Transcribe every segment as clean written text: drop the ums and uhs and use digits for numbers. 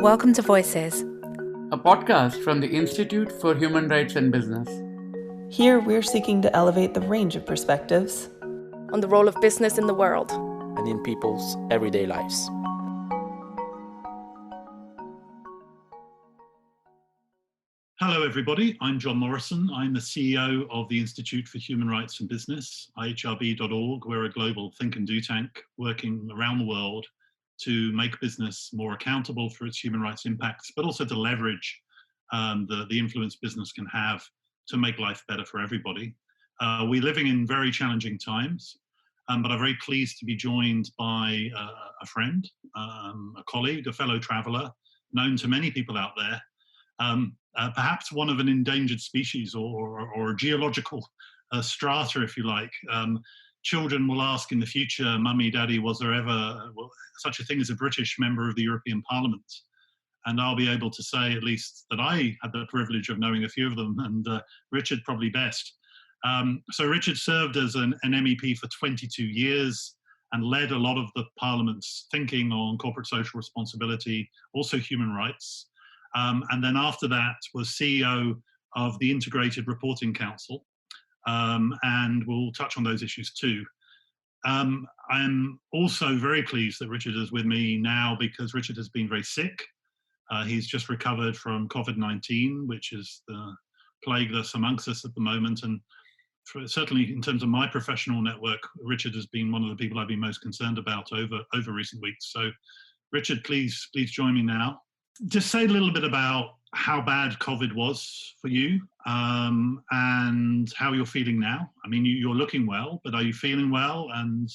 Welcome to Voices, a podcast from the Institute for Human Rights and Business. Here we're seeking to elevate the range of perspectives on the role of business in the world and in people's everyday lives. Hello everybody, I'm John Morrison. I'm the CEO of the Institute for Human Rights and Business, IHRB.org. We're a global think and do tank working around the world to make business more accountable for its human rights impacts, but also to leverage the influence business can have to make life better for everybody. We're living in very challenging times, but I'm very pleased to be joined by a friend, a colleague, a fellow traveller, known to many people out there, perhaps one of an endangered species or a geological strata, if you like. Children will ask in the future, Mummy, Daddy, was there ever such a thing as a British member of the European Parliament? And I'll be able to say at least that I had the privilege of knowing a few of them, and Richard probably best. So Richard served as an MEP for 22 years and led a lot of the Parliament's thinking on corporate social responsibility, also human rights. And then after that was CEO of the Integrated Reporting Council. And we'll touch on those issues too. I'm also very pleased that Richard is with me now because Richard has been very sick. He's just recovered from COVID-19, which is the plague that's amongst us at the moment. And certainly in terms of my professional network, Richard has been one of the people I've been most concerned about over recent weeks. So Richard, please join me now. Just say a little bit about how bad COVID was for you and how you're feeling now. I mean, you're looking well, but are you feeling well? And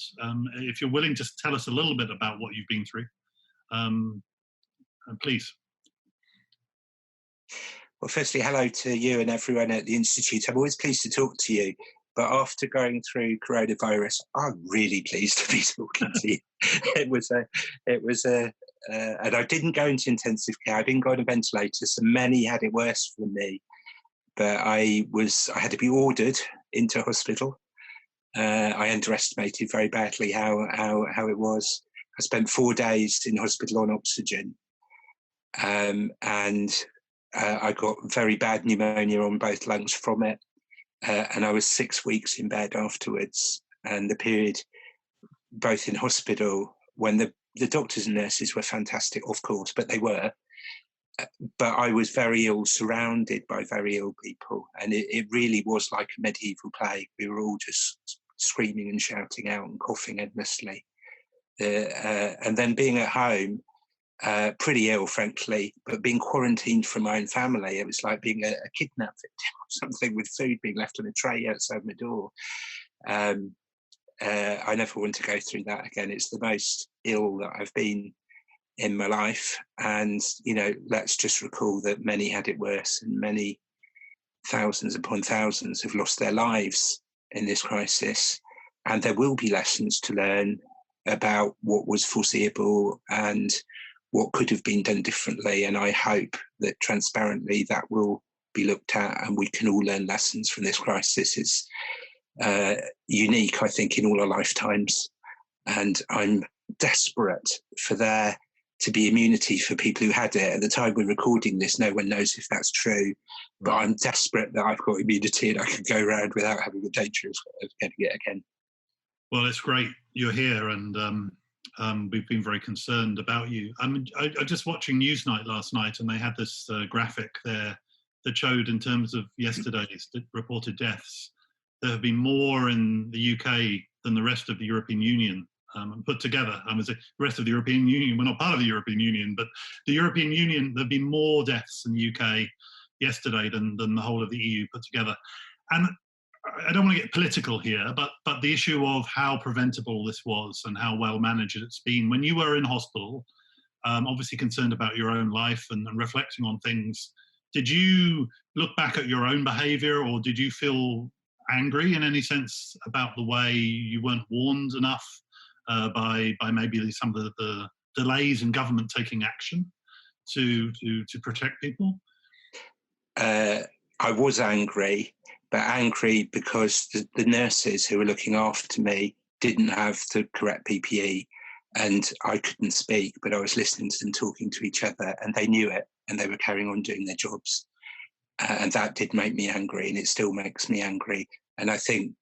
if you're willing, just tell us a little bit about what you've been through, please. Well, firstly, hello to you and everyone at the Institute. I'm always pleased to talk to you, but after going through coronavirus, I'm really pleased to be talking to you. And I didn't go into intensive care. I didn't go on a ventilator, so many had it worse than me. But I had to be ordered into hospital. I underestimated very badly how it was. I spent 4 days in hospital on oxygen, and I got very bad pneumonia on both lungs from it. And I was 6 weeks in bed afterwards. And the period, both in hospital, when the doctors and nurses were fantastic, of course, but they were. But I was very ill, surrounded by very ill people. And it really was like a medieval plague. We were all just screaming and shouting out and coughing endlessly. And then being at home, pretty ill, frankly, but being quarantined from my own family, it was like being a kidnap victim or something, with food being left on a tray outside my door. I never want to go through that again. It's the most ill that I've been in my life. And, let's just recall that many had it worse, and many thousands upon thousands have lost their lives in this crisis. And there will be lessons to learn about what was foreseeable and what could have been done differently. And I hope that transparently that will be looked at and we can all learn lessons from this crisis. It's unique, I think, in all our lifetimes. And I'm desperate for there to be immunity for people who had it. At the time we're recording this, no one knows if that's true, but I'm desperate that I've got immunity and I can go around without having the danger of getting it again. Well, it's great you're here, and we've been very concerned about you. I just watching Newsnight last night, and they had this graphic there that showed, in terms of yesterday's reported deaths, there have been more in the UK than the rest of the European Union put together. The rest of the European Union, we're not part of the European Union, but the European Union, there have been more deaths in the UK yesterday than the whole of the EU put together. And I don't want to get political here, but the issue of how preventable this was and how well managed it's been. When you were in hospital, obviously concerned about your own life and reflecting on things, did you look back at your own behaviour, or did you feel angry in any sense about the way you weren't warned enough by maybe some of the delays in government taking action to protect people? I was angry, but angry because the nurses who were looking after me didn't have the correct PPE. And I couldn't speak, but I was listening to them talking to each other, and they knew it, and they were carrying on doing their jobs. And that did make me angry, and it still makes me angry. And I think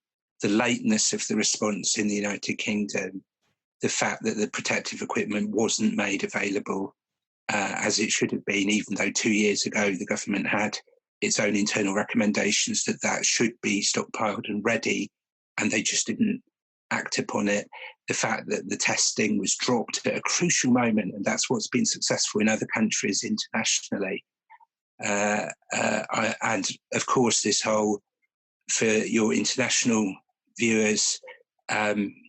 the lateness of the response in the United Kingdom, the fact that the protective equipment wasn't made available as it should have been, even though 2 years ago the government had its own internal recommendations that should be stockpiled and ready, and they just didn't act upon it. The fact that the testing was dropped at a crucial moment, and that's what's been successful in other countries internationally. And of course, this whole, for your international viewers,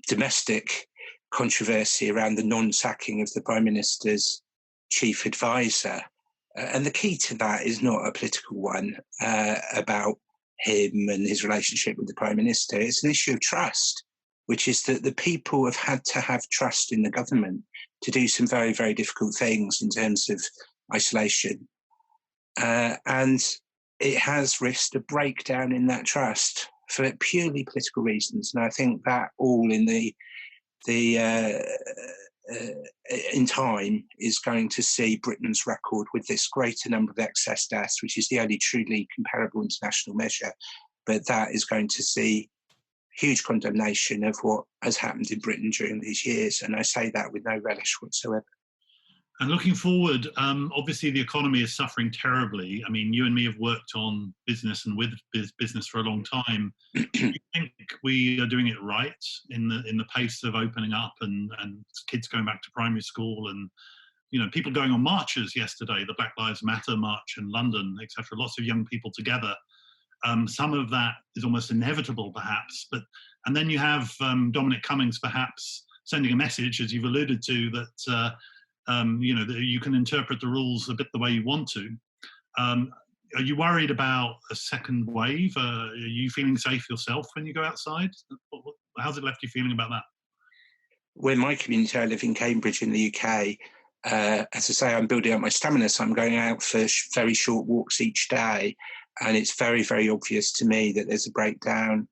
domestic controversy around the non-sacking of the Prime Minister's chief advisor. And the key to that is not a political one about him and his relationship with the Prime Minister. It's an issue of trust, which is that the people have had to have trust in the government to do some very, very difficult things in terms of isolation. And it has risked a breakdown in that trust for purely political reasons. And I think that all in in time is going to see Britain's record with this greater number of excess deaths, which is the only truly comparable international measure. But that is going to see huge condemnation of what has happened in Britain during these years. And I say that with no relish whatsoever. And looking forward, obviously the economy is suffering terribly. I mean, you and me have worked on business and with business for a long time. Do you think we are doing it right in the pace of opening up and kids going back to primary school and, you know, people going on marches yesterday, the Black Lives Matter march in London, etc. Lots of young people together. Some of that is almost inevitable, perhaps. And then you have Dominic Cummings perhaps sending a message, as you've alluded to, that you know, that you can interpret the rules a bit the way you want to. Are you worried about a second wave? Are you feeling safe yourself when you go outside? How's it left you feeling about that? Well, in my community, I live in Cambridge in the UK. As I say, I'm building up my stamina, so I'm going out for very short walks each day. And it's very, very obvious to me that there's a breakdown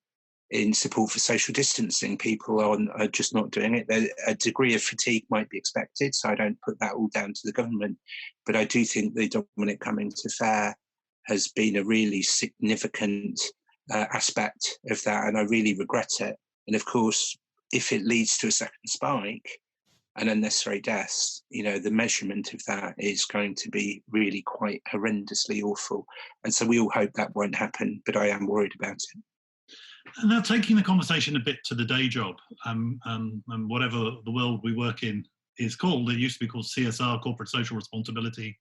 in support for social distancing. People are just not doing it. A degree of fatigue might be expected, so I don't put that all down to the government. But I do think the Dominic Cummings affair has been a really significant aspect of that, and I really regret it. And of course, if it leads to a second spike and unnecessary deaths, you know, the measurement of that is going to be really quite horrendously awful. And so we all hope that won't happen, but I am worried about it. And now taking the conversation a bit to the day job, and whatever the world we work in is called, it used to be called CSR, corporate social responsibility.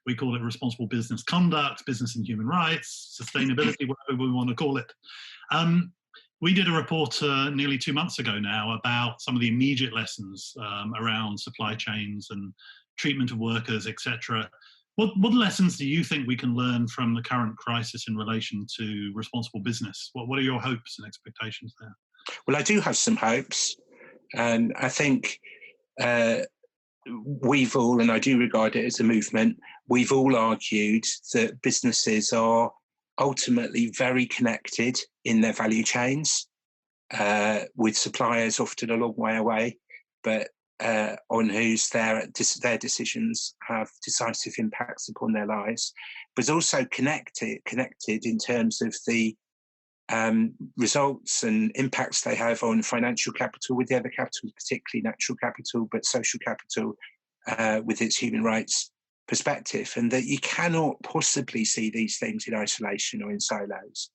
We call it responsible business conduct, business and human rights, sustainability, whatever we want to call it. We did a report nearly 2 months ago now about some of the immediate lessons around supply chains and treatment of workers, etc. What lessons do you think we can learn from the current crisis in relation to responsible business? What are your hopes and expectations there? Well, I do have some hopes. And I think we've all, and I do regard it as a movement, we've all argued that businesses are ultimately very connected in their value chains, with suppliers often a long way away, but on whose their decisions have decisive impacts upon their lives, but also connected in terms of the results and impacts they have on financial capital with the other capital, particularly natural capital, but social capital with its human rights perspective, and that you cannot possibly see these things in isolation or in silos,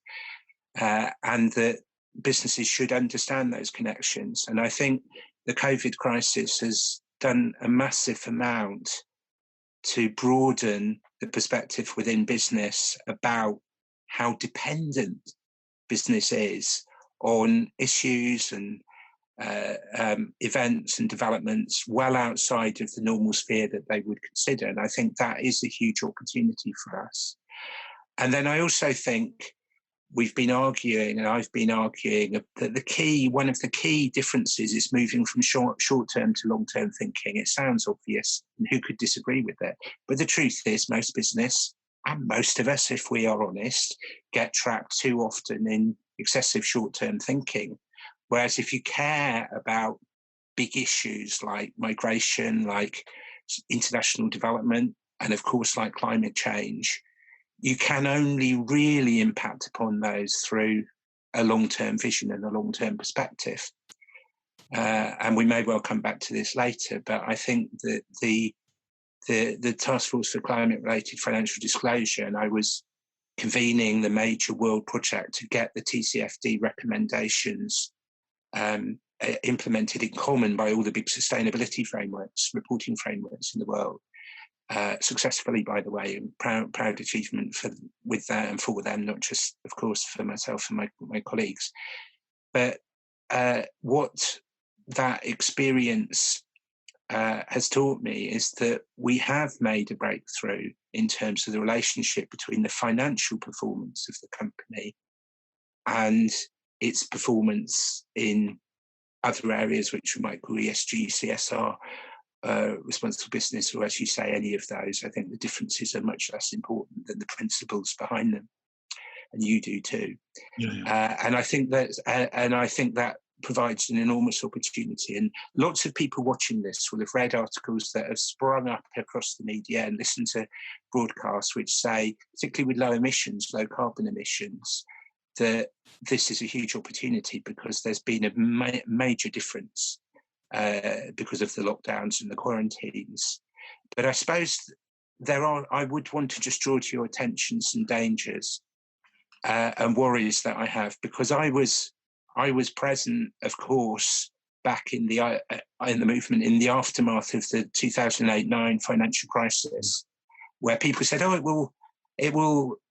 and that businesses should understand those connections. And I think the COVID crisis has done a massive amount to broaden the perspective within business about how dependent business is on issues and events and developments well outside of the normal sphere that they would consider. And I think that is a huge opportunity for us. And then I also think we've been arguing, and I've been arguing, that one of the key differences is moving from short-term to long-term thinking. It sounds obvious, and who could disagree with it? But the truth is, most business, and most of us, if we are honest, get trapped too often in excessive short-term thinking. Whereas if you care about big issues like migration, like international development, and of course, like climate change, you can only really impact upon those through a long-term vision and a long-term perspective. And we may well come back to this later, but I think that the Task Force for Climate-Related Financial Disclosure, and I was convening the major world project to get the TCFD recommendations implemented in common by all the big sustainability frameworks, reporting frameworks in the world, successfully, by the way, and proud achievement with that and for them, not just, of course, for myself and my colleagues. But what that experience has taught me is that we have made a breakthrough in terms of the relationship between the financial performance of the company and its performance in other areas which we might call ESG, CSR, responsible business, or as you say, any of those. I think the differences are much less important than the principles behind them, and you do too. And I think that provides an enormous opportunity. And lots of people watching this will have read articles that have sprung up across the media and listened to broadcasts which say, particularly with low emissions, low carbon emissions, that this is a huge opportunity because there's been a major difference because of the lockdowns and the quarantines. But I suppose I would want to just draw to your attention some dangers and worries that I have, because I was present, of course, back in the movement in the aftermath of the 2008-9 financial crisis, where people said, "Oh, it will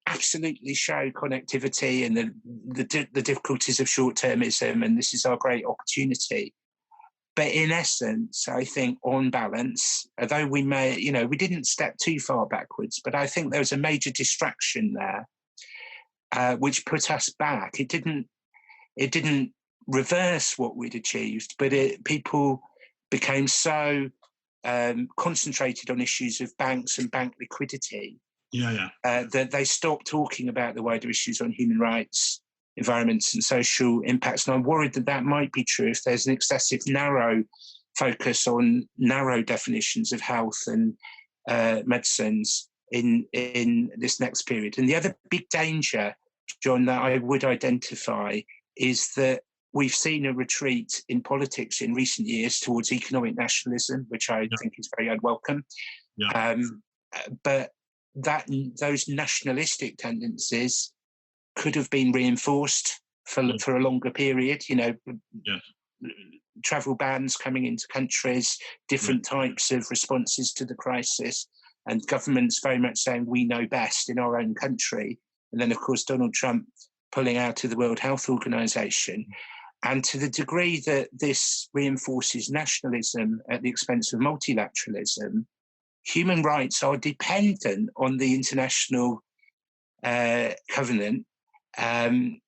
absolutely show connectivity and the difficulties of short-termism, and this is our great opportunity." But in essence, I think on balance, although we didn't step too far backwards, but I think there was a major distraction there, which put us back. It didn't reverse what we'd achieved, but people became so concentrated on issues of banks and bank liquidity that they stopped talking about the wider issues on human rights, environments and social impacts. And I'm worried that might be true if there's an excessive narrow focus on narrow definitions of health and medicines in this next period. And the other big danger, John, that I would identify is that we've seen a retreat in politics in recent years towards economic nationalism, which I think is very unwelcome. But those nationalistic tendencies could have been reinforced for a longer period. Travel bans coming into countries, different types of responses to the crisis, and governments very much saying we know best in our own country. And then, of course, Donald Trump pulling out of the World Health Organization. And to the degree that this reinforces nationalism at the expense of multilateralism, human rights are dependent on the international covenant. And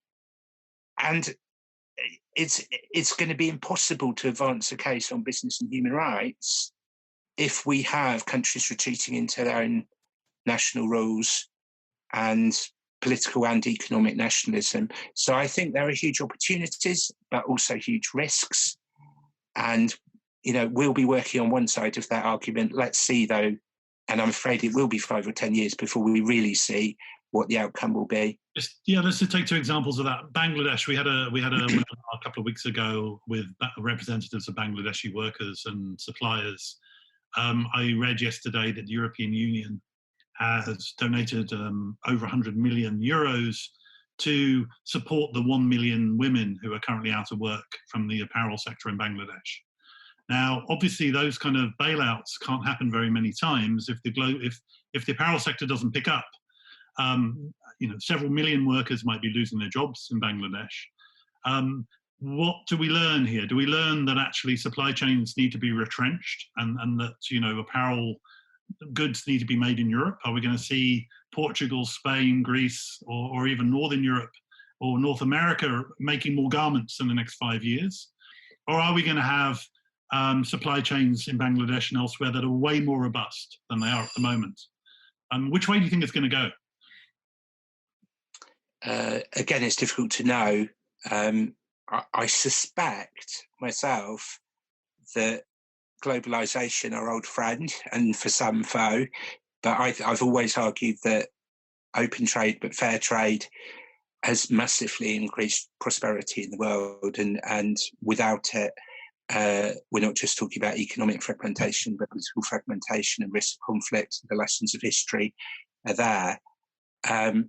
it's going to be impossible to advance a case on business and human rights if we have countries retreating into their own national rules and political and economic nationalism. So I think there are huge opportunities, but also huge risks. And, we'll be working on one side of that argument. Let's see, though, and I'm afraid it will be 5 or 10 years before we really see what the outcome will be. Let's just take two examples of that. Bangladesh, we had a webinar a couple of weeks ago with representatives of Bangladeshi workers and suppliers. I read yesterday that the European Union has donated over 100 million euros to support the 1 million women who are currently out of work from the apparel sector in Bangladesh. Now, obviously, those kind of bailouts can't happen very many times if the apparel sector doesn't pick up. Several million workers might be losing their jobs in Bangladesh. What do we learn here? Do we learn that actually supply chains need to be retrenched and that, apparel goods need to be made in Europe? Are we going to see Portugal, Spain, Greece, or even Northern Europe or North America making more garments in the next 5 years? Or are we going to have supply chains in Bangladesh and elsewhere that are way more robust than they are at the moment? Which way do you think it's going to go? Again, it's difficult to know. I suspect myself that globalisation, our old friend, and for some foe, but I've always argued that open trade but fair trade has massively increased prosperity in the world, and without it, we're not just talking about economic fragmentation, but political fragmentation and risk of conflict. The lessons of history are there.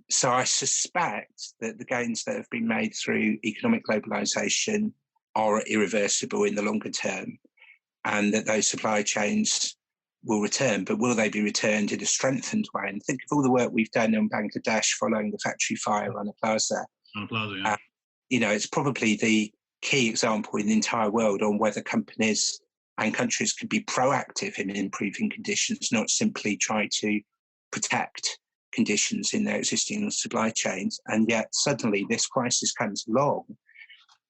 So I suspect that the gains that have been made through economic globalisation are irreversible in the longer term, and that those supply chains will return. But will they be returned in a strengthened way? And think of all the work we've done in Bangladesh following the factory fire on Rana Plaza. Yeah. It's probably the key example in the entire world on whether companies and countries could be proactive in improving conditions, not simply try to protect conditions in their existing supply chains. And yet suddenly this crisis comes along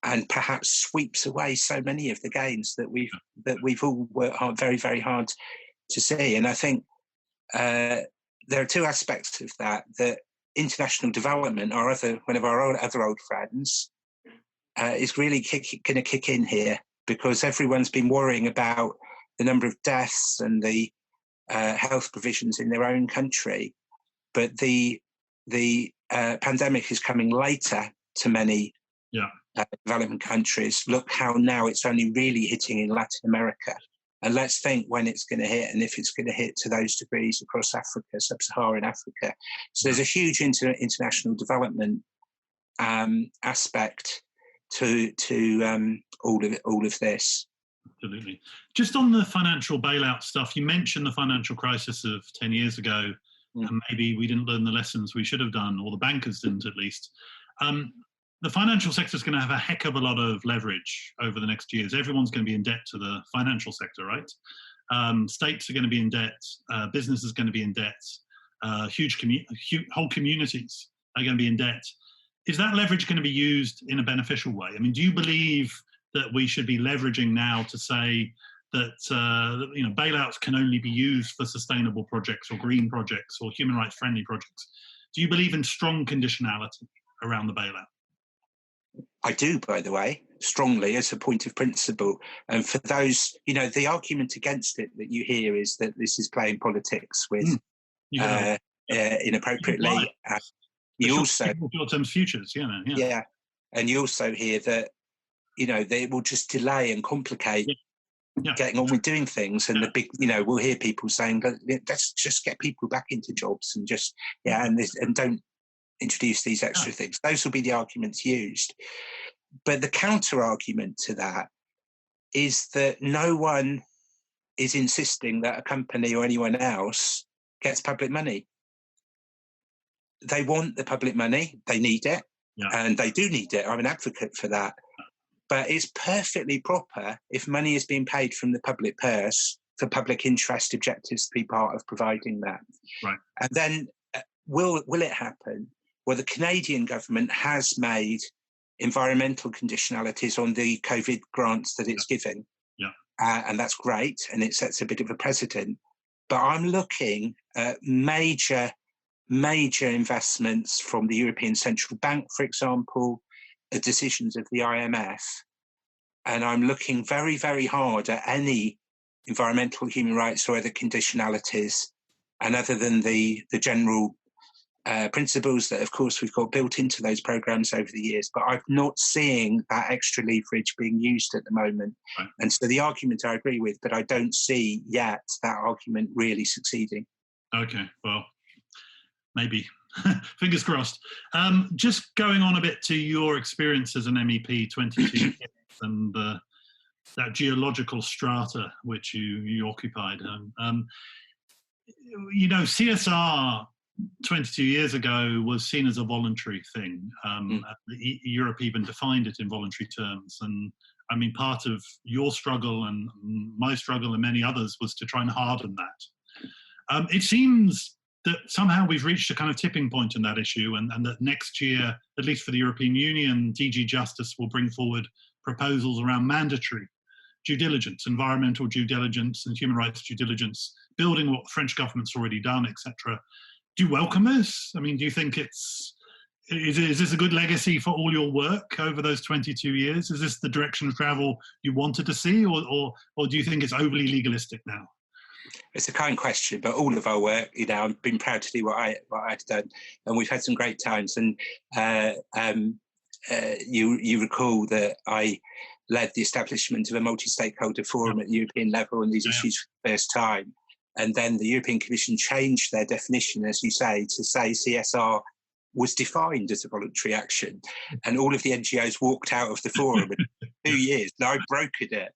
and perhaps sweeps away so many of the gains that we've all worked hard, very, very hard to see. And I think there are two aspects of that. That international development, one of our other old friends, is really going to kick in here, because everyone's been worrying about the number of deaths and the health provisions in their own country. But the pandemic is coming later to many development countries. Look how now it's only really hitting in Latin America. And let's think when it's going to hit, and if it's going to hit to those degrees across Africa, sub-Saharan Africa. So there's a huge international development aspect to all of this. Absolutely. Just on the financial bailout stuff, you mentioned the financial crisis of 10 years ago, and maybe we didn't learn the lessons we should have done, or the bankers didn't at least. The financial sector is going to have a heck of a lot of leverage over the next years. Everyone's going to be in debt to the financial sector, right? States are going to be in debt. Business is going to be in debt. Whole communities are going to be in debt. Is that leverage going to be used in a beneficial way? I mean, do you believe that we should be leveraging now to say that bailouts can only be used for sustainable projects or green projects or human rights friendly projects? Do you believe in strong conditionality around the bailout? I do, by the way, strongly as a point of principle. And for those, the argument against it that you hear is that this is playing politics with inappropriately. You also short-term futures, yeah, and you also hear that they will just delay and complicate getting on with doing things. And the big, we'll hear people saying, let's just get people back into jobs and just and don't introduce these extra things. Those will be the arguments used. But the counter argument to that is that no one is insisting that a company or anyone else gets public money. They want the public money, they need it, and they do need it. I'm an advocate for that. But it's perfectly proper if money is being paid from the public purse for public interest objectives to be part of providing that. Right. And then will it happen? Well, the Canadian government has made environmental conditionalities on the COVID grants that it's giving. And that's great, and it sets a bit of a precedent. But I'm looking at major investments from the European Central Bank, for example, the decisions of the IMF. And I'm looking very, very hard at any environmental, human rights or other conditionalities, and other than the general principles that, of course, we've got built into those programs over the years, but I'm not seeing that extra leverage being used at the moment. Right. And so the argument I agree with, but I don't see yet that argument really succeeding. Okay, well, maybe. Fingers crossed. Just going on a bit to your experience as an MEP, 22 years, and that geological strata which you occupied. CSR 22 years ago was seen as a voluntary thing. Europe even defined it in voluntary terms. And I mean, part of your struggle and my struggle and many others was to try and harden that. It seems that somehow we've reached a kind of tipping point in that issue, and that next year, at least for the European Union, DG Justice will bring forward proposals around mandatory due diligence, environmental due diligence and human rights due diligence, building what the French government's already done, etc. Do you welcome this? I mean, do you think it's Is this a good legacy for all your work over those 22 years? Is this the direction of travel you wanted to see, or do you think it's overly legalistic now? It's a kind question, but all of our work, I've been proud to do what I've done, and we've had some great times. And you recall that I led the establishment of a multi-stakeholder forum at European level on these issues for the first time. And then the European Commission changed their definition, as you say, to say CSR was defined as a voluntary action. And all of the NGOs walked out of the forum in 2 years. And I brokered it.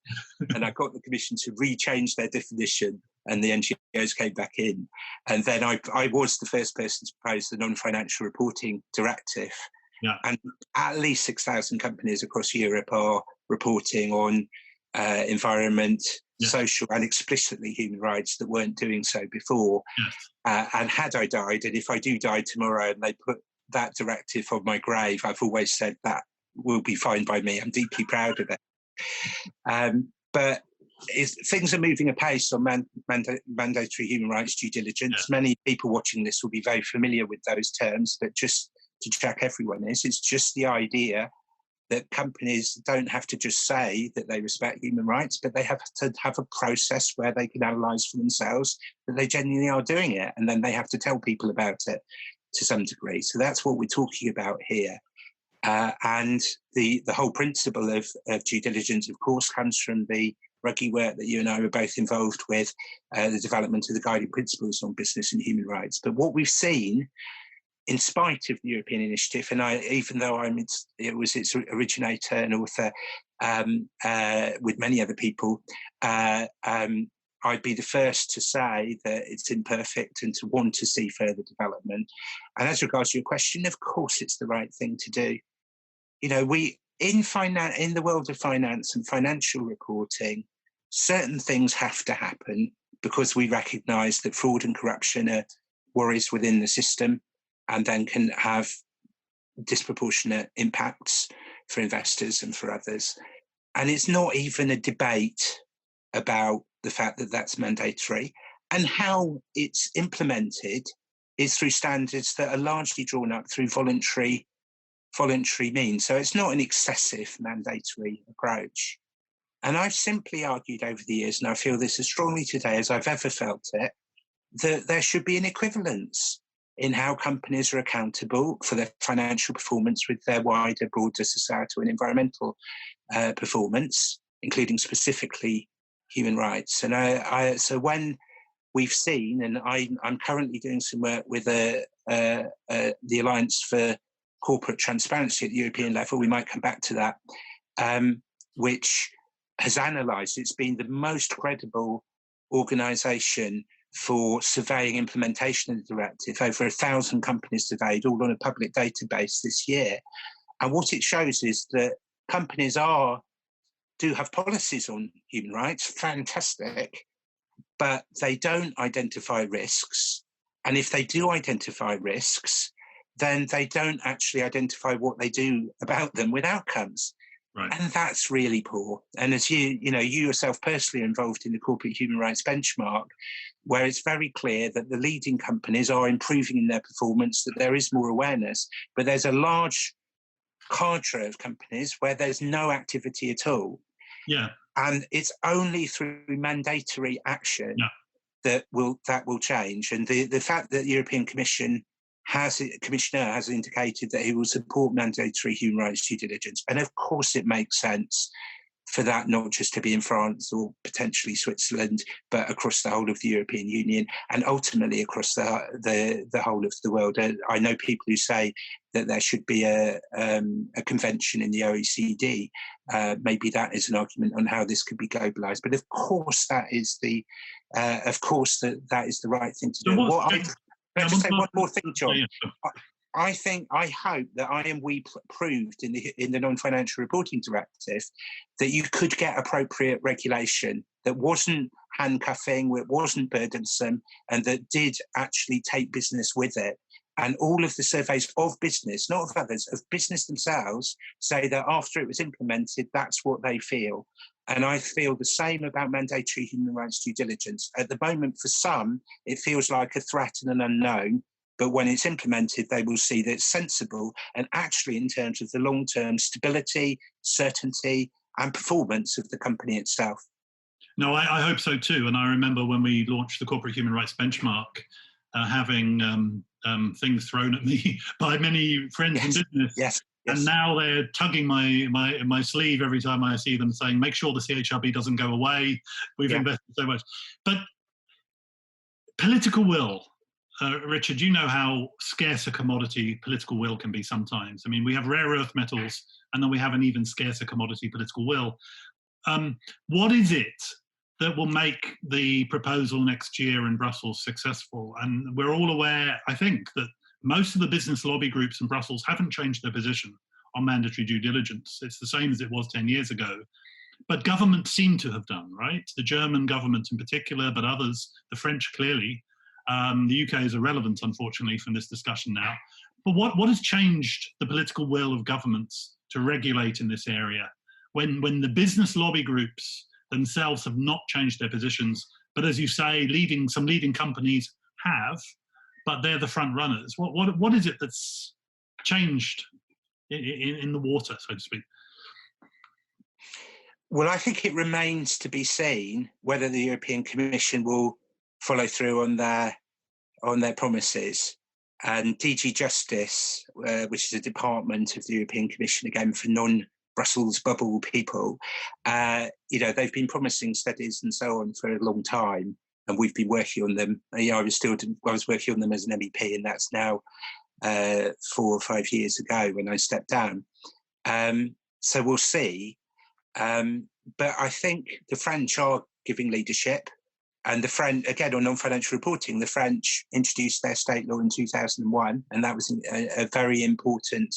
And I got the Commission to re-change their definition, and the NGOs came back in. And then I was the first person to propose the non-financial reporting directive. Yeah. And at least 6,000 companies across Europe are reporting on environment, social, and explicitly human rights that weren't doing so before. Yes. And had I died, and if I do die tomorrow and they put that directive on my grave, I've always said that will be fine by me. I'm deeply proud of it. But things are moving apace on mandatory human rights due diligence. Yeah. Many people watching this will be very familiar with those terms, but just to check everyone is, it's just the idea that companies don't have to just say that they respect human rights, but they have to have a process where they can analyse for themselves that they genuinely are doing it, and then they have to tell people about it to some degree. So that's what we're talking about here. And the whole principle of due diligence, of course, comes from the rugby work that you and I were both involved with, the development of the guiding principles on business and human rights. But what we've seen, in spite of the European initiative, and even though it was its originator and author with many other people, I'd be the first to say that it's imperfect and to want to see further development. And as regards to your question, of course, it's the right thing to do. In the world of finance and financial reporting, certain things have to happen because we recognise that fraud and corruption are worries within the system, and then can have disproportionate impacts for investors and for others. And it's not even a debate about the fact that that's mandatory. And how it's implemented is through standards that are largely drawn up through voluntary means. So it's not an excessive mandatory approach. And I've simply argued over the years, and I feel this as strongly today as I've ever felt it, that there should be an equivalence in how companies are accountable for their financial performance with their wider, broader societal and environmental performance, including specifically human rights. And so when we've seen, and I'm currently doing some work with the Alliance for Corporate Transparency at the European level, we might come back to that, which has analysed, it's been the most credible organisation for surveying implementation of the directive. Over 1,000 companies surveyed, all on a public database this year. And what it shows is that companies do have policies on human rights, fantastic, but they don't identify risks. And if they do identify risks, then they don't actually identify what they do about them with outcomes. Right. And that's really poor. And as you yourself personally are involved in the corporate human rights benchmark, where it's very clear that the leading companies are improving in their performance, that there is more awareness, but there's a large cadre of companies where there's no activity at all. Yeah. And it's only through mandatory action that will change. And the fact that the European Commissioner has indicated that he will support mandatory human rights due diligence. And of course it makes sense for that not just to be in France or potentially Switzerland, but across the whole of the European Union and ultimately across the whole of the world. I know people who say that there should be a convention in the OECD. Maybe that is an argument on how this could be globalised. But of course that is the right thing to do. Can I just say one more thing, John? I hope that we proved in the non-financial reporting directive that you could get appropriate regulation that wasn't handcuffing, it wasn't burdensome, and that did actually take business with it. And all of the surveys of business, not of others, of business themselves, say that after it was implemented, that's what they feel. And I feel the same about mandatory human rights due diligence. At the moment, for some, it feels like a threat and an unknown. but when it's implemented, they will see that it's sensible and actually in terms of the long-term stability, certainty and performance of the company itself. No, I hope so too. And I remember when we launched the Corporate Human Rights Benchmark, having things thrown at me by many friends in business. Yes. And now they're tugging my sleeve every time I see them, saying, make sure the CHRB doesn't go away. We've invested so much. But political will, Richard, you know how scarce a commodity political will can be sometimes. I mean, we have rare earth metals, and then we have an even scarcer commodity political will. What is it that will make the proposal next year in Brussels successful? And we're all aware, I think, that most of the business lobby groups in Brussels haven't changed their position on mandatory due diligence. It's the same as it was 10 years ago. But governments seem to have done, right? The German government in particular, but others, the French clearly. The UK is irrelevant, unfortunately, from this discussion now. But what has changed the political will of governments to regulate in this area when the business lobby groups themselves have not changed their positions, but as you say, some leading companies have, but they're the front runners? What is it that's changed in the water, so to speak? Well, I think it remains to be seen whether the European Commission will follow through on their promises. And DG Justice, which is a department of the European Commission, again for non-Brussels bubble people, they've been promising studies and so on for a long time, and we've been working on them. I was working on them as an MEP, and that's now 4 or 5 years ago when I stepped down. So we'll see. But I think the French are giving leadership. And the French, again, on non-financial reporting, the French introduced their state law in 2001, and that was a very important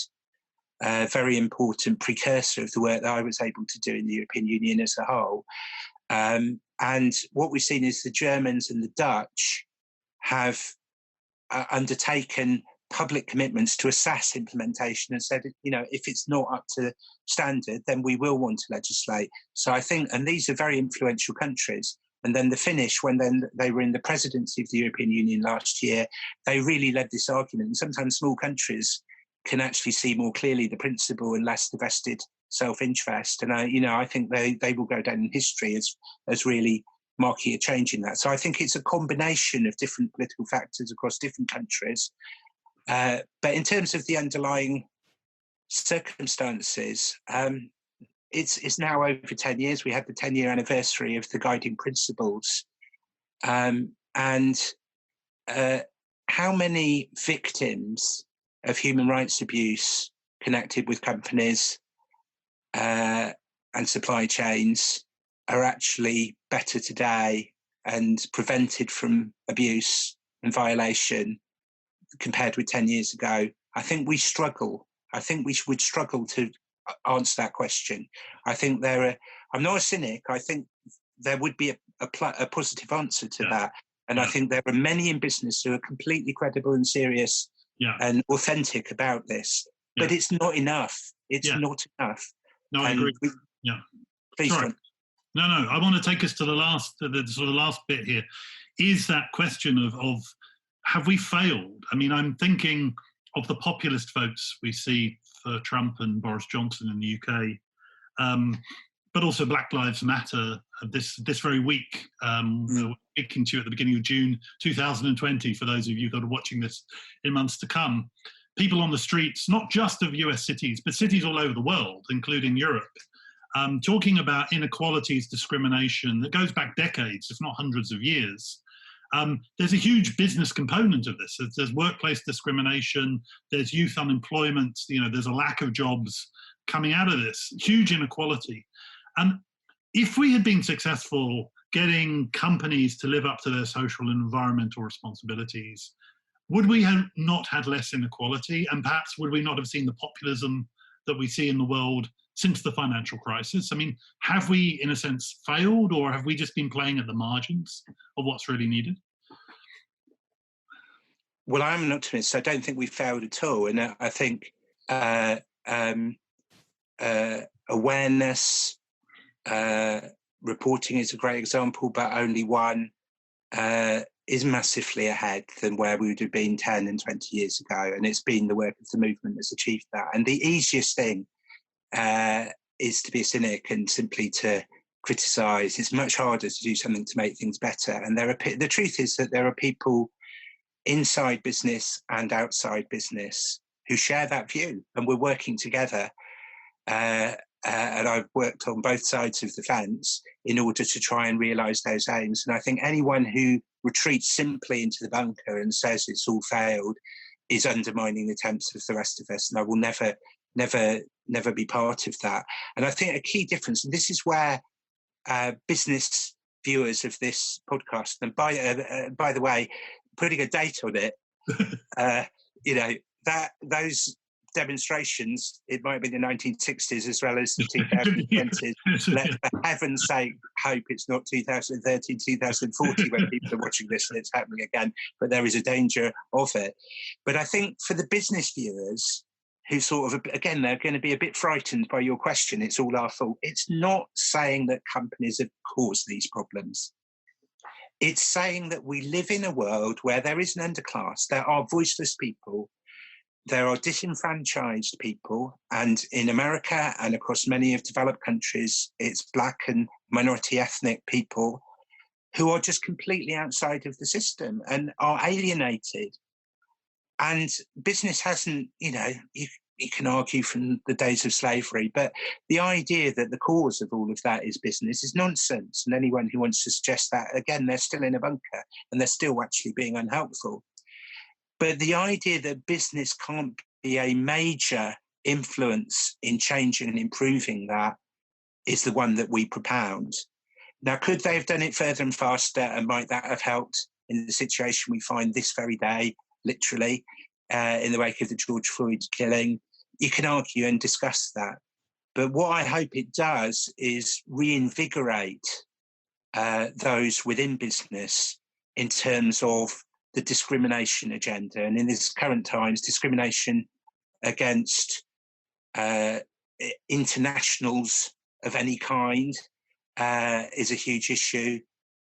precursor of the work that I was able to do in the European Union as a whole. And what we've seen is the Germans and the Dutch have undertaken public commitments to assess implementation and said, if it's not up to standard, then we will want to legislate. So I think, and these are very influential countries. And then the Finnish, when they were in the presidency of the European Union last year, they really led this argument. And sometimes small countries can actually see more clearly the principle and less the vested self-interest. And I think they will go down in history as really marking a change in that. So I think it's a combination of different political factors across different countries. But in terms of the underlying circumstances, it's now over 10 years. We had the 10-year anniversary of the guiding principles. And how many victims of human rights abuse connected with companies and supply chains are actually better today and prevented from abuse and violation compared with 10 years ago? I think we struggle. I think we would struggle to answer that question. I think I'm not a cynic. I think there would be a positive answer to that. And I think there are many in business who are completely credible and serious and authentic about this. But it's not enough. It's not enough. No, I agree. Please, Sorry. John. No, I want to take us to the last bit here. Is that question of have we failed? I mean, I'm thinking of the populist votes we see for Trump and Boris Johnson in the UK, but also Black Lives Matter this very week. We're speaking to you at the beginning of June 2020, for those of you that are watching this in months to come. People on the streets, not just of US cities, but cities all over the world, including Europe, talking about inequalities, discrimination that goes back decades, if not hundreds of years. There's a huge business component of this. There's workplace discrimination, there's youth unemployment, there's a lack of jobs coming out of this, huge inequality. And if we had been successful getting companies to live up to their social and environmental responsibilities, would we have not had less inequality? And perhaps would we not have seen the populism that we see in the world since the financial crisis? I mean, have we, in a sense, failed, or have we just been playing at the margins of what's really needed? Well, I'm an optimist. I don't think we failed at all. And I think awareness, reporting is a great example, but only one. massively ahead than where we would have been 10 and 20 years ago. And it's been the work of the movement that's achieved that. And the easiest thing is to be a cynic and simply to criticise. It's much harder to do something to make things better. And the truth is that there are people inside business and outside business who share that view, and we're working together. And I've worked on both sides of the fence in order to try and realise those aims. And I think anyone who retreats simply into the bunker and says it's all failed is undermining the attempts of the rest of us. And I will never be part of that. And I think a key difference, and this is where business viewers of this podcast, and by the way, putting a date on it, that those demonstrations, it might be the 1960s as well as the 2020s. Let's for heaven's sake hope it's not 2013, 2040 when people are watching this and it's happening again, but there is a danger of it. But I think for the business viewers who sort of, again, they're going to be a bit frightened by your question, it's all our fault. It's not saying that companies have caused these problems. It's saying that we live in a world where there is an underclass, there are voiceless people, there are disenfranchised people, and in America and across many of developed countries, it's Black and minority ethnic people who are just completely outside of the system and are alienated. And business hasn't, you can argue from the days of slavery, but the idea that the cause of all of that is business is nonsense. And anyone who wants to suggest that, again, they're still in a bunker and they're still actually being unhelpful. But the idea that business can't be a major influence in changing and improving that is the one that we propound. Now, could they have done it further and faster, and might that have helped in the situation we find this very day, literally, in the wake of the George Floyd killing? You can argue and discuss that. But what I hope it does is reinvigorate those within business in terms of the discrimination agenda. And in these current times, discrimination against internationals of any kind is a huge issue.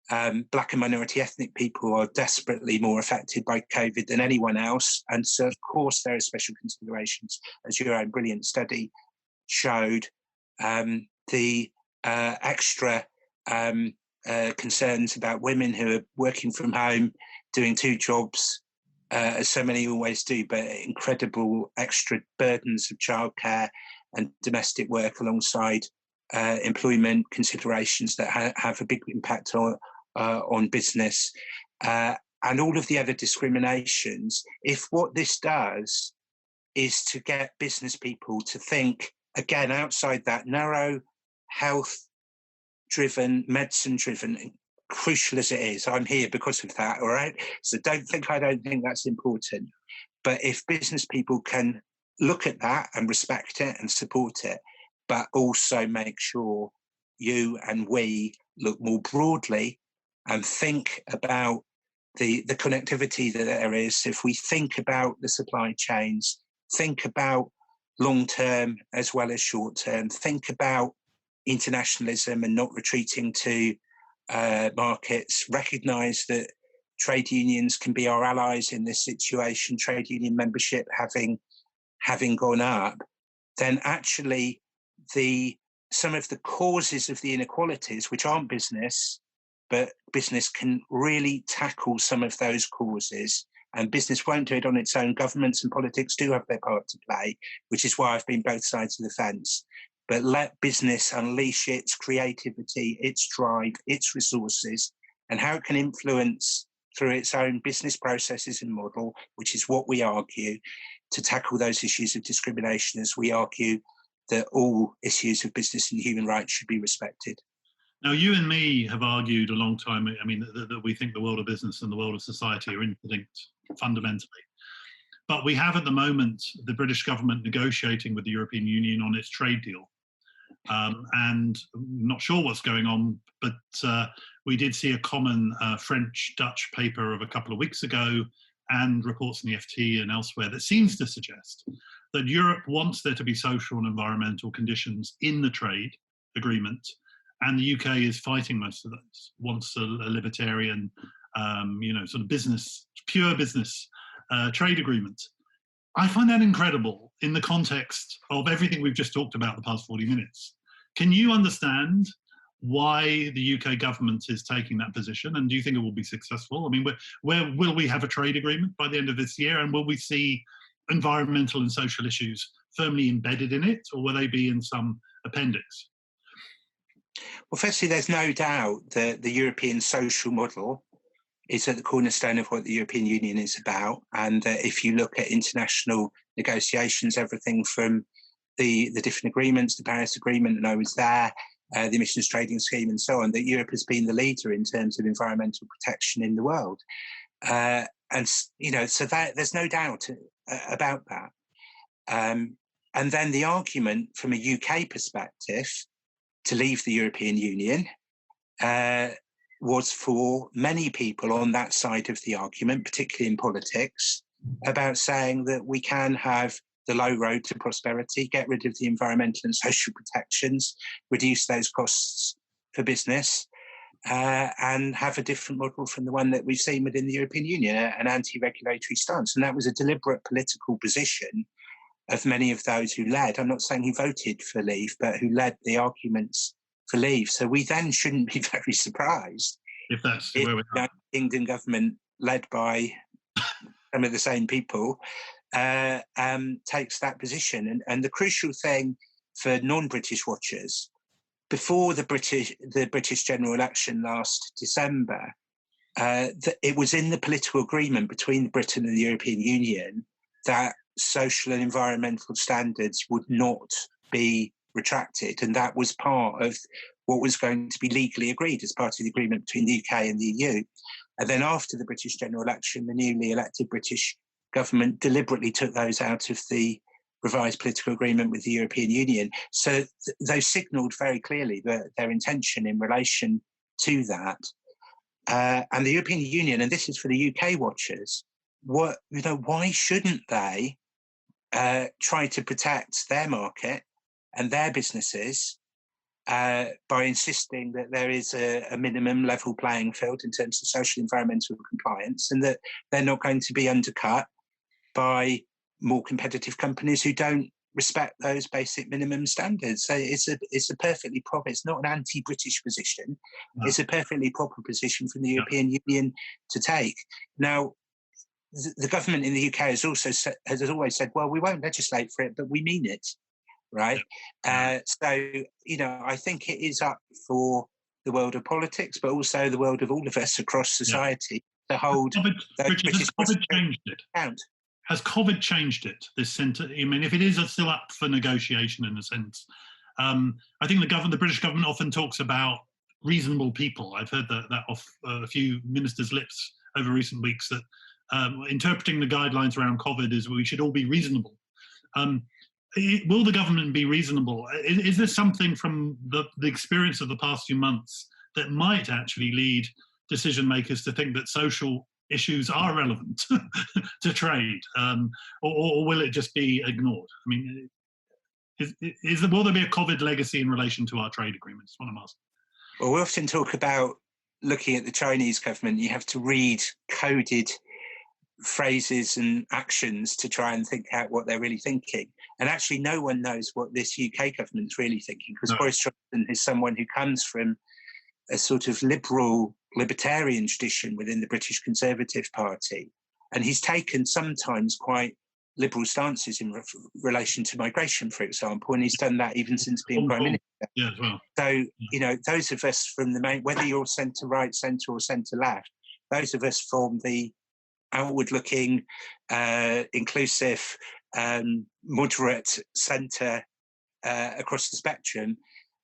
Black and minority ethnic people are desperately more affected by COVID than anyone else. And so, of course, there are special considerations, as your own brilliant study showed. The extra concerns about women who are working from home, doing two jobs, as so many always do, but incredible extra burdens of childcare and domestic work alongside employment considerations that have a big impact on business, and all of the other discriminations. If what this does is to get business people to think, again, outside that narrow, health-driven, medicine-driven, crucial as it is, I'm here because of that, all right? So I don't think that's important. But if business people can look at that and respect it and support it, but also make sure you and we look more broadly and think about the connectivity that there is. If we think about the supply chains, think about long-term as well as short-term, think about internationalism and not retreating to markets, recognise that trade unions can be our allies in this situation, trade union membership having gone up, then actually some of the causes of the inequalities, which aren't business, but business can really tackle some of those causes. And business won't do it on its own. Governments and politics do have their part to play, which is why I've been both sides of the fence. But let business unleash its creativity, its drive, its resources, and how it can influence through its own business processes and model, which is what we argue, to tackle those issues of discrimination, as we argue that all issues of business and human rights should be respected. Now, you and me have argued a long time, I mean, that we think the world of business and the world of society are interlinked fundamentally. But we have at the moment the British government negotiating with the European Union on its trade deal. And I'm not sure what's going on, but we did see a common French-Dutch paper of a couple of weeks ago and reports in the FT and elsewhere that seems to suggest that Europe wants there to be social and environmental conditions in the trade agreement, and the UK is fighting most of those, wants a libertarian sort of business, pure business trade agreement. I find that incredible in the context of everything we've just talked about the past 40 minutes. Can you understand why the UK government is taking that position, and do you think it will be successful? I mean, where will we have a trade agreement by the end of this year, and will we see environmental and social issues firmly embedded in it, or will they be in some appendix? Well, firstly, there's no doubt that the European social model is at the cornerstone of what the European Union is about. And if you look at international negotiations, everything from the different agreements, the Paris Agreement, and I was there, the emissions trading scheme and so on, that Europe has been the leader in terms of environmental protection in the world. So that there's no doubt about that. And then the argument from a UK perspective to leave the European Union was for many people on that side of the argument, particularly in politics, about saying that we can have the low road to prosperity, get rid of the environmental and social protections, reduce those costs for business, and have a different model from the one that we've seen within the European Union, an anti-regulatory stance. And that was a deliberate political position of many of those who led, I'm not saying who voted for leave, but who led the arguments for leave. So we then shouldn't be very surprised if that's where we're the England government, led by some of the same people, takes that position. And the crucial thing for non-British watchers, before the British general election last December, it was in the political agreement between Britain and the European Union that social and environmental standards would not be retracted, and that was part of what was going to be legally agreed as part of the agreement between the UK and the EU. And then after the British general election, the newly elected British government deliberately took those out of the revised political agreement with the European Union. So they signalled very clearly their intention in relation to that. And the European Union, and this is for the UK watchers, why shouldn't they try to protect their market and their businesses by insisting that there is a minimum level playing field in terms of social environmental compliance, and that they're not going to be undercut by more competitive companies who don't respect those basic minimum standards. So it's a perfectly proper, it's not an anti-British position, no. It's a perfectly proper position from the European Union to take. Now, the government in the UK has always said, well, we won't legislate for it, but we mean it, right? So, I think it is up for the world of politics, but also the world of all of us across society to hold Has COVID changed it? Count. Has COVID changed it, this centre? I mean, if it is still up for negotiation in a sense, I think the British government often talks about reasonable people. I've heard that off a few ministers' lips over recent weeks, that interpreting the guidelines around COVID is we should all be reasonable. Will the government be reasonable? Is there something from the experience of the past few months that might actually lead decision makers to think that social issues are relevant to trade, or will it just be ignored? I mean, will there be a COVID legacy in relation to our trade agreements? That's what I'm asking. Well, we often talk about looking at the Chinese government. You have to read coded phrases and actions to try and think out what they're really thinking. And actually, no one knows what this UK government's really thinking, because Boris Johnson is someone who comes from a sort of libertarian tradition within the British Conservative Party. And he's taken sometimes quite liberal stances in relation to migration, for example, and he's done that even since being Prime Minister. Yeah, as well. So, those of us from the main, whether you're centre-right, centre or centre-left, those of us from the outward-looking, inclusive, moderate centre across the spectrum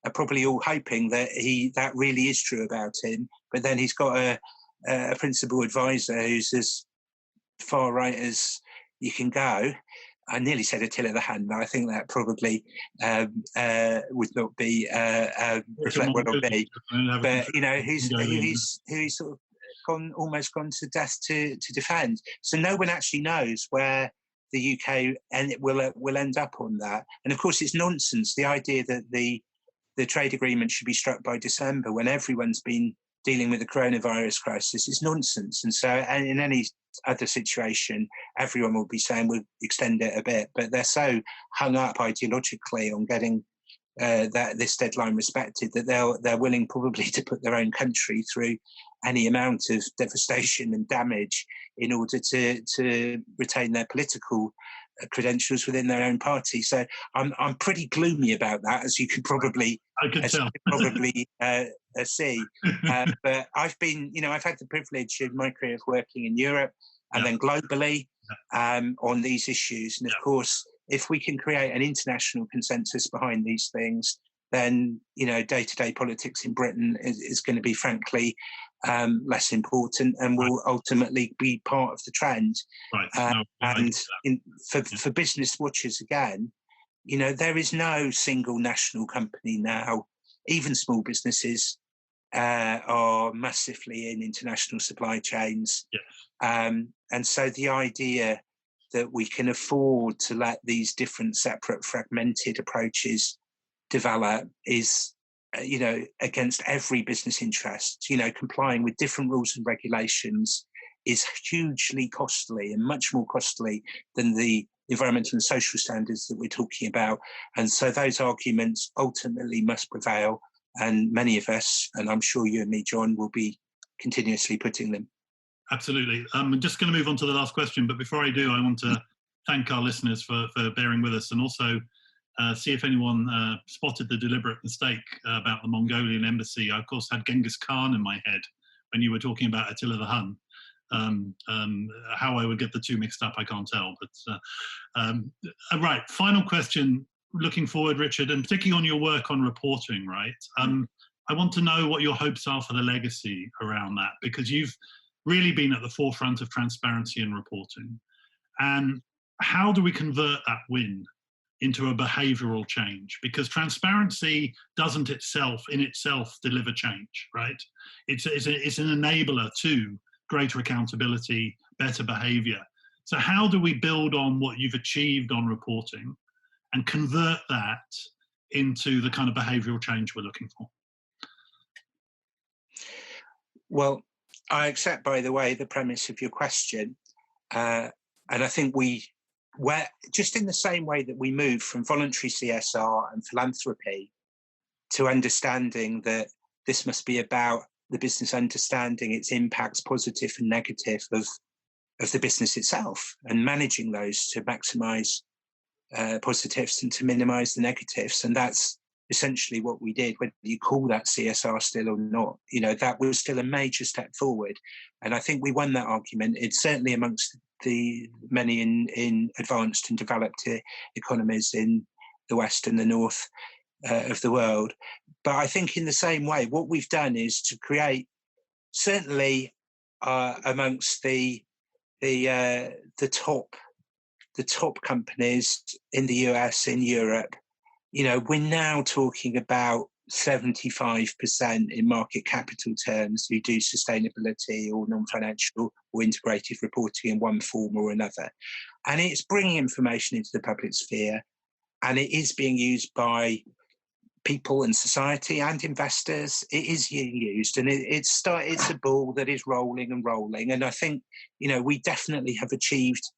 are probably all hoping that that really is true about him. But then he's got a principal advisor who's as far right as you can go. I nearly said a till of the hand, but I think that probably would not be reflect what it'll be. But who's sort of almost gone to death to defend. So no one actually knows where the UK will end up on that. And of course, it's nonsense, the idea that the trade agreement should be struck by December, when everyone's been dealing with the coronavirus crisis is nonsense. And so in any other situation, everyone will be saying we'll extend it a bit, but they're so hung up ideologically on getting this deadline respected that they're willing probably to put their own country through any amount of devastation and damage in order to retain their political credentials within their own party. So I'm pretty gloomy about that, as you could probably see. But I've had the privilege in my career of working in Europe and then globally on these issues. And of course, if we can create an international consensus behind these things, then day-to-day politics in Britain is going to be, frankly, less important and will ultimately be part of the trend. For business watchers, again, there is no single national company now. Even small businesses are massively in international supply chains. And so the idea that we can afford to let these different separate fragmented approaches develop is against every business interest. Complying with different rules and regulations is hugely costly and much more costly than the environmental and social standards that we're talking about. And so those arguments ultimately must prevail. And many of us, and I'm sure you and me, John, will be continuously putting them. Absolutely. I'm just going to move on to the last question, but before I do, I want to thank our listeners for bearing with us, and also see if anyone spotted the deliberate mistake about the Mongolian embassy. I, of course, had Genghis Khan in my head when you were talking about Attila the Hun. How I would get the two mixed up, I can't tell. But right, final question. Looking forward, Richard, and particularly on your work on reporting, right? I want to know what your hopes are for the legacy around that, because you've really been at the forefront of transparency and reporting. And how do we convert that win into a behavioral change? Because transparency doesn't in itself deliver change, right? It's an enabler to greater accountability, better behavior. So how do we build on what you've achieved on reporting and convert that into the kind of behavioral change we're looking for? Well, I accept, by the way, the premise of your question. And I think we're just in the same way that we move from voluntary CSR and philanthropy to understanding that this must be about the business understanding its impacts, positive and negative, of the business itself, and managing those to maximise positives and to minimise the negatives. And that's essentially what we did, whether you call that CSR still or not. That was still a major step forward. And I think we won that argument. It's certainly amongst the many in advanced and developed economies in the West and the North of the world. But I think in the same way, what we've done is to create, certainly amongst the top companies in the US, in Europe, we're now talking about 75% in market capital terms who do sustainability or non-financial or integrated reporting in one form or another. And it's bringing information into the public sphere, and it is being used by people and society and investors. It is being used, and it's a ball that is rolling and rolling. And I think, we definitely have achieved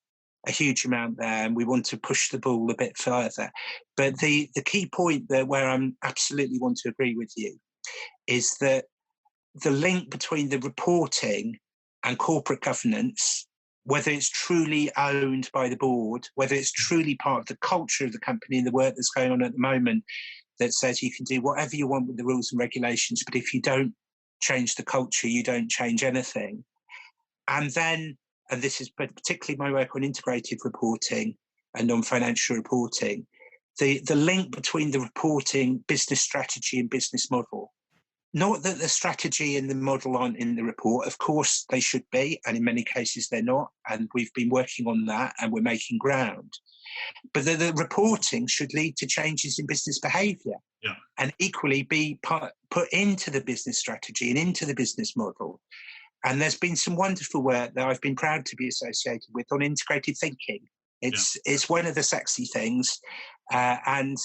a huge amount there, and we want to push the ball a bit further. But the key point where I absolutely want to agree with you is that the link between the reporting and corporate governance, whether it's truly owned by the board, whether it's truly part of the culture of the company and the work that's going on at the moment that says you can do whatever you want with the rules and regulations, but if you don't change the culture, you don't change anything. And then, and this is particularly my work on integrated reporting and non-financial reporting, the link between the reporting, business strategy and business model. Not that the strategy and the model aren't in the report. Of course they should be, and in many cases they're not. And we've been working on that and we're making ground. But the reporting should lead to changes in business behaviour, and equally be put into the business strategy and into the business model. And there's been some wonderful work that I've been proud to be associated with on integrated thinking. It's one of the sexy things, and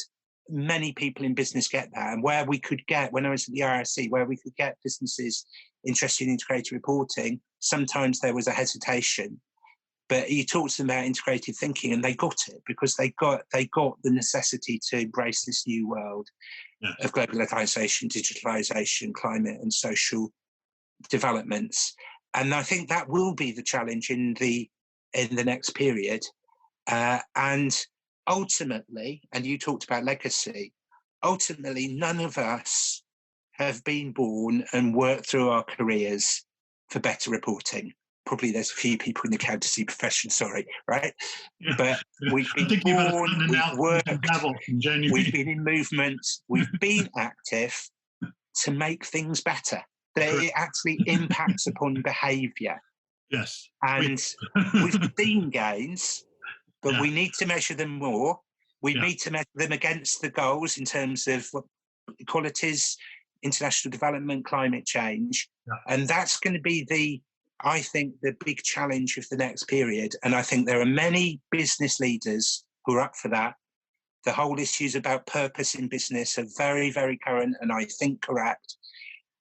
many people in business get that. And where we could get, when I was at the IIRC, where we could get businesses interested in integrated reporting, sometimes there was a hesitation. But you talked to them about integrated thinking, and they got it, because they got the necessity to embrace this new world of globalization, digitalization, climate, and social developments. And I think that will be the challenge in the next period. And ultimately, and you talked about legacy, ultimately, none of us have been born and worked through our careers for better reporting. Probably there's a few people in the accountancy profession, sorry, right? Yeah. But we've been born, we've worked, we've been in movement, we've been active to make things better. That it actually impacts upon behaviour. Yes. And we've seen gains, but we need to measure them more. We need to measure them against the goals in terms of equalities, international development, climate change. And that's going to be I think, the big challenge of the next period. And I think there are many business leaders who are up for that. The whole issues about purpose in business are very, very current and I think correct.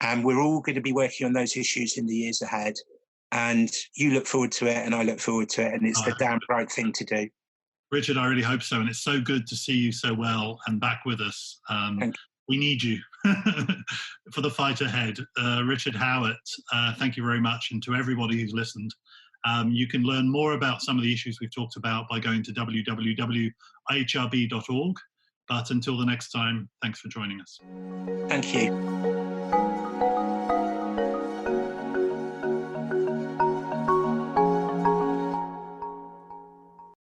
And we're all going to be working on those issues in the years ahead. And you look forward to it and I look forward to it. And it's the damn right thing to do. Richard, I really hope so. And it's so good to see you so well and back with us. We need you for the fight ahead. Richard Howitt, thank you very much. And to everybody who's listened, you can learn more about some of the issues we've talked about by going to www.ihrb.org. But until the next time, thanks for joining us. Thank you.